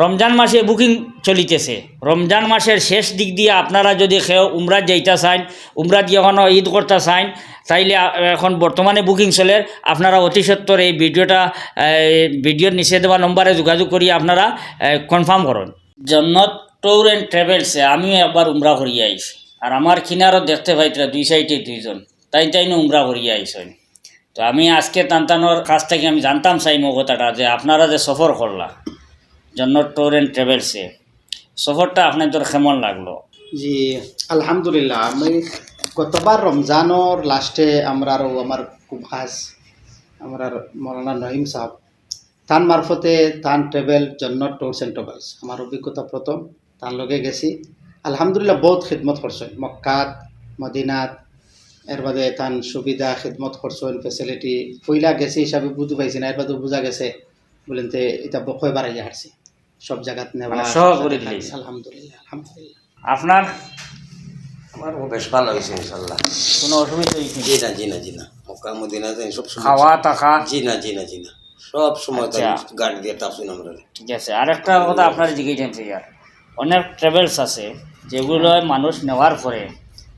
রমজান মাসে বুকিং চলিতেছে। রমজান মাসের শেষ দিক দিয়ে আপনারা যদি কেউ উমরাত যাইতে চান, উমরাত এখনও ঈদ করতে চান, তাইলে এখন বর্তমানে বুকিং চলে। আপনারা অতি সত্বর এই ভিডিওর নিচে দেওয়া নম্বরে যোগাযোগ করি আপনারা কনফার্ম করুন। জন্নত ট্যুর অ্যান্ড ট্রাভেলসে আমিও একবার উমরা করিয়ে আইছি, আর আমার কিনারও দেখতে পাইতরা দুই সাইডে দুইজন তাইনো উমরা করিয়ে আইসেন। তো আমি আজকে তানতানোর কাছ থেকে আমি জানতাম চাই কথাটা যে আপনারা যে সফর করলা জন্নত ট্যুর অ্যান্ড ট্রাভেলসে, সফরটা আপনাদের কেমন লাগলো? জি আলহামদুলিল্লাহ, আমি গতবার রমজানোর লাস্টে আমার খুব খাস আমার মৌলানা নঈম সাহেব তান মারফতে তান travel Jannat tours and travels আমার অভিজ্ঞতা প্রথম তার লগে গেছি। আলহামদুলিল্লাহ বহুত খিদমত করছেন মক্কাত মদিনাত, এর বাদে তান সুবিধা খিদমত করছেন ফেসিলিটি পইলা গেছি হিসাবে বুঝতে পাইছি না, এর বাদে বোঝা গেছে বলেন তো এটা বকয় বাড়াই আসছে সব জায়গাত নেওয়া আলহামদুলিল্লাহ আলহামদুলিল্লাহ। আপনার আমারও বেশ ভালো হয়েছে ইনশাল্লাহ, কোনো অসুবিধা হয়েছে? জি না মক্কা মদিনা সব সময় খাওয়া টাকা? জি না সব সময় আচ্ছা। গাড়ি দিয়ে তাপসুন আমরা। ঠিক আছে, আরেকটা কথা আপনার জিজ্ঞেস ইয়ার অনেক ট্রাভেলস আছে যেগুলো মানুষ নেওয়ার পরে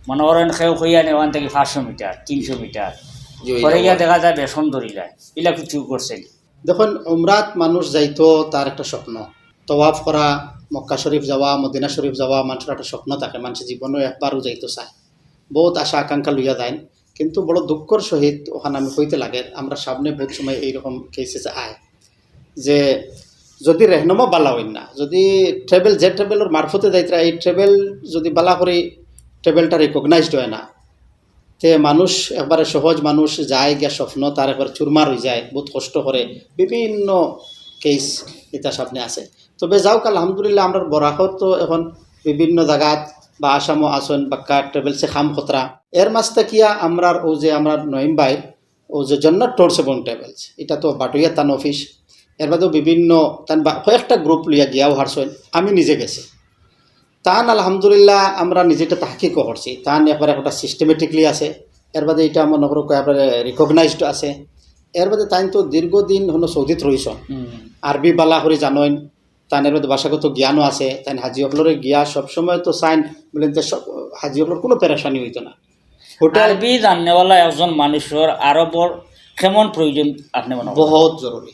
মনে করেন কেউ কইয়া নেওয়ান থেকে 500 মিটার 300 মিটার পরে গিয়া দেখা যায় বেসন ধরি যায়, এগুলা কিছু করছেন? দেখুন উমরাত মানুষ যাইতো তার একটা স্বপ্ন, তওয়াফ করা, মক্কা শরীফ যাওয়া, মদিনা শরীফ যাওয়া মানুষের একটা স্বপ্ন থাকে, মানুষের জীবনে একবারও যাইতো চায়, বহুত আশা আকাঙ্ক্ষা লইয়া যায়। কিন্তু বড় দুঃখর সহিত ওখানে আমি হইতে লাগে আমরা সামনে বহুত সময় এইরকম কেসেস আয় যে যদি রেহনমা বালা হইন না, যদি যে ট্রেভেলের মারফতে যাইতরা এই ট্রেভেল যদি বালা করে ট্রেভেলটা রিকগনাইজড হয় না, তে মানুষ একবারে সহজ মানুষ যায় গিয়া স্বপ্ন তার একবার চুরমার হয়ে যায়, বহুত কষ্ট করে, বিভিন্ন কেস এটা সামনে আছে। তবে যাওক আলহামদুলিল্লাহ আমরা বরাকত তো এখন বিভিন্ন জায়গাত বা আসামও আসন বাক্কা ট্রেভেলসে খাম খতরা এর মাঝতে কিয়া আমরা ও যে আমরা নঈম ভাই ও যে জন্নত ট্যুরস এবং ট্রাভেলস এটা তো বাটুইয়া তান অফিস, এর বাদেও বিভিন্ন তান কয়েকটা গ্রুপ লইয়া গিয়াও হারছেন, আমি নিজে গেছি তান আলহামদুলিল্লাহ আমরা নিজেটা তাহকিকও করছি, তান একবার একটা সিস্টেমেটিকলি আছে, এর বাদে এটা মনে করো একবারে রিকগনাইজড আছে। এর বাদে তাই তো দীর্ঘদিন হলো সৌদিত রইছ, আরবি বালা করে জানেন, তান এর বাদে ভাষাগত জ্ঞানও আছে, তাই হাজি অকলরে গিয়া সবসময় তো চাইন বলেন যে সব হাজি অকলর কোনো পেরেশানি হইতো না। হোটেল আরবি জাননেওয়ালা একজন মানুষের আরবর কেমন প্রয়োজন আপনি মনে করেন? বহুত জরুরি,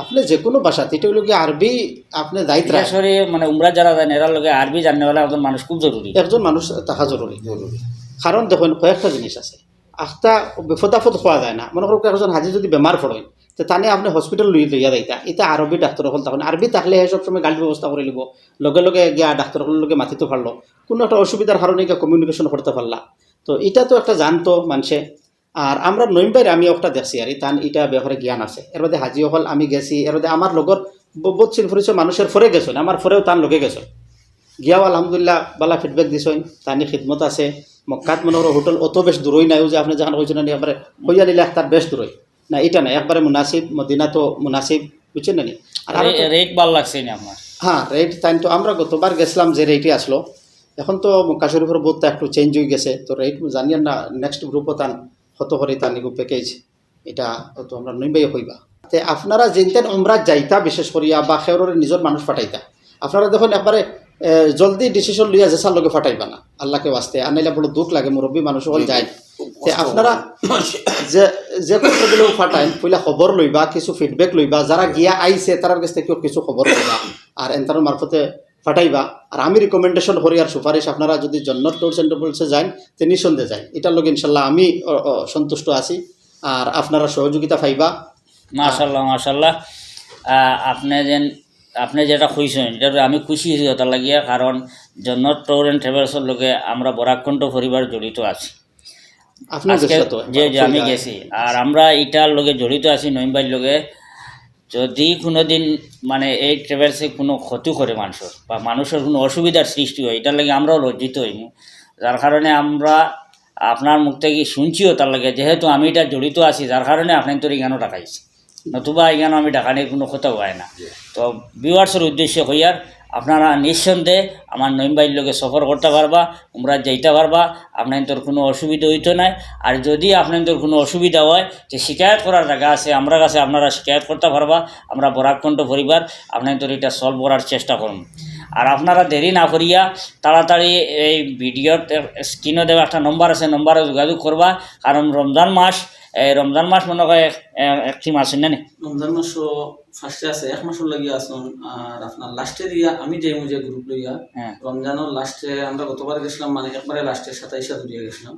আপনি যে কোনো ভাষাতে এটা হলো কি আরবি আপনি দায়িত্ব সরাসরি মানে উমরা যারা যায় এরার লগে আরবি জাননেওয়ালা একজন মানুষ খুব জরুরি, একজন মানুষ তাহা জরুরি। কারণ দেখুন কয়েকটা জিনিস আছে, আখটা বিপদাফদ হওয়া যায় না, মনে করো একজন হাজি যদি বেমার পড়েন তো তানে আপনি হসপিটাল লইয়া যাইতা, এটা আরবি ডাক্তার হল তখন আরবি থাকলে সবসময় গাড়ির ব্যবস্থা করে নিব, লগে লগে গিয়া ডাক্তার হলের লগে মাতিতে পারলো, কোনো একটা অসুবিধার কারণে গিয়া কমিউনিকেশন করতে পারলা, তো এটা তো একটা জানতো মানুষে। আর আমরা নইম বাইরে আমি একটা দেখছি আর তান এটা ব্যাপারে জ্ঞান আছে, এর মধ্যে হাজি হল আমি গেছি, এর মধ্যে আমার লগর বহুত চিন ফুরিছ মানুষের ফরে গেছেন, আমার ফরেও তান লগে গেছেন, গিয়াও আলহামদুলিল্লাহ বালা ফিডব্যাক দিছেন, তানি খিদমত আছে। মক্কাত মনে করো হোটেল অত বেশ দূরই নাই যে আপনি যখন হয়েছেন না একবারে হইয়া নিলে তার বেশ দূরই না, এটা না একবারে মুনাসিব, মদিনা তো মুনাসিব, বুঝছেন না নি। আর রেট ভালো লাগছে না আমার? হ্যাঁ রেট তাই তো আমরা গতবার গেছিলাম যে রেটই আসলো, এখন তো মক্কা শরীফের বোধটা একটু চেঞ্জ হয়ে গেছে, তো রেট জানিয়েন না নেক্সট গ্রুপও তান হত করে তান প্যাকেজ এটা তো আমরা নইবাই হইবা। তে আপনারা যেতেন উমরাত যাইতা বিশেষ করিয়া বা খেউরের নিজের মানুষ ফাটাইতা, আপনারা দেখুন একবারে জলদি ডিসিশন লইয়া যেসার লগে ফাটাইবা না, আল্লাহকে বাঁচতে আনাইলে বড় দুঃখ লাগে, মুরব্বী মানুষ হল যায়। তে আপনারা যে কথাগুলো ফাটাইন পইলা খবর লইবা, কিছু ফিডব্যাক লইবা, যারা গিয়া আইছে তার কাছ থেকে কিছু খবর লইবা আর এন্তার মারফতে ফাটাইবা। আর আমি রিকমেন্ডেশন করি আর সুপারিশ আপনারা যদি জন্নত ট্যুরস অ্যান্ড ট্রাভেলসে যান তো নিঃসন্দেহে যান, এটার লগে ইনশাল্লাহ আমি সন্তুষ্ট আছি আর আপনারা সহযোগিতা পাইবা। মাশাল্লাহ মাশাল্লাহ, আপনি যেটা খুঁজছেন এটা আমি খুশি হয়েছি ওটার লাগিয়া, কারণ জন্নত ট্যুর অ্যান্ড ট্রাভেলসের লগে আমরা বরাকণ্ঠ পরিবার জড়িত আছি, যে আমি গেছি আর আমরা এটার লগে জড়িত আছি নঈম ভাইয়ের লগে। যদি কোনো দিন মানে এই ট্রাভেলসে কোনো ক্ষতি করে মানুষের বা মানুষের কোনো অসুবিধার সৃষ্টি হয়, এটার লাগে আমরাও লজ্জিত হইনি, যার কারণে আমরা আপনার মুখ থেকে শুনছিও তার লাগে, যেহেতু আমি এটা জড়িত আছি যার কারণে আপনার তোর এখানেও ডাকাইছি, নতুবা এখানে আমি ডাকানির কোনো কথা হয় না। তো ভিউয়ার্সের উদ্দেশ্যে হইয়ার আপনারা নিঃসন্দেহে আমার নইম ভাইয়ের লগে সফর করতে পারবা, উমরা যাইতে পারবা, আপনাদের কোনো অসুবিধা হইতো নাই। আর যদি আপনাদের কোনো অসুবিধা হয় যে শিকায়ত করার জায়গা আছে আমরা কাছে, আপনারা শিকায়ত করতে পারবা। আমরা বরাকণ্ঠ পরিবার আপনাদের এটা সলভ করার চেষ্টা করুন। আর আপনারা দেরি না করিয়া তাড়াতাড়ি এই ভিডিওর স্ক্রিনে দেওয়া একটা নম্বর আছে, নম্বরে যোগাযোগ করবা। কারণ রমজান মাস মনে হয় একটি মাস না রমজান মাসও ফার্স্টে আছে, এক মাসের লাগিয়া আসুন। আর আপনার লাস্টে দিয়া আমি যে মুজে গ্রুপ লইয়া হ্যাঁ রমজানের লাস্টে আমরা গতবার গেছিলাম, মানে একবারে লাস্টে 27 ধরিয়া গেছিলাম।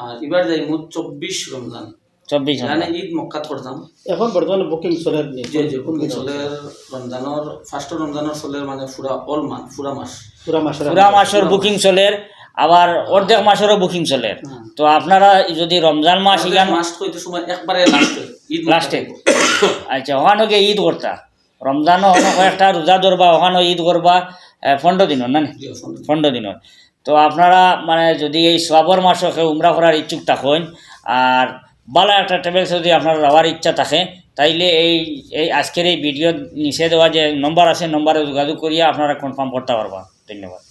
আর এবার যাই মোট 24 রমজান, 24 মানে ঈদ মক্কাত করতাম। এখন বর্তমানে বুকিং চলে যে যে চলের রমজানের ফার্স্ট রমজানের চলের মানে পুরা অল মাস, পুরা মাস, পুরা মাসের পুরা মাসের বুকিং চলে, আবার অর্ধেক মাসেরও বুকিং চলে। তো আপনারা যদি রমজান মাস ইগান মাস হইতে সময় একবারে লাস্টে ঈদ লাস্টে আচ্ছা ওখানে গিয়ে ঈদ করতা, রমজানও ওখানে কয়েকটা রোজা ধরবা, ওখানেও ঈদ করবা 15 দিনের না 15 দিনের। তো আপনারা মানে যদি এই সবর মাসও কেউ উমরা করার ইচ্ছুক থাকেন আর ভালো একটা ট্রাভেলস যদি আপনার যাওয়ার ইচ্ছা থাকে, তাইলে এই আজকের এই ভিডিও নিচে দেওয়া যে নম্বর আছে, নম্বরে যোগাযোগ করিয়া আপনারা কনফার্ম করতে পারবা। ধন্যবাদ।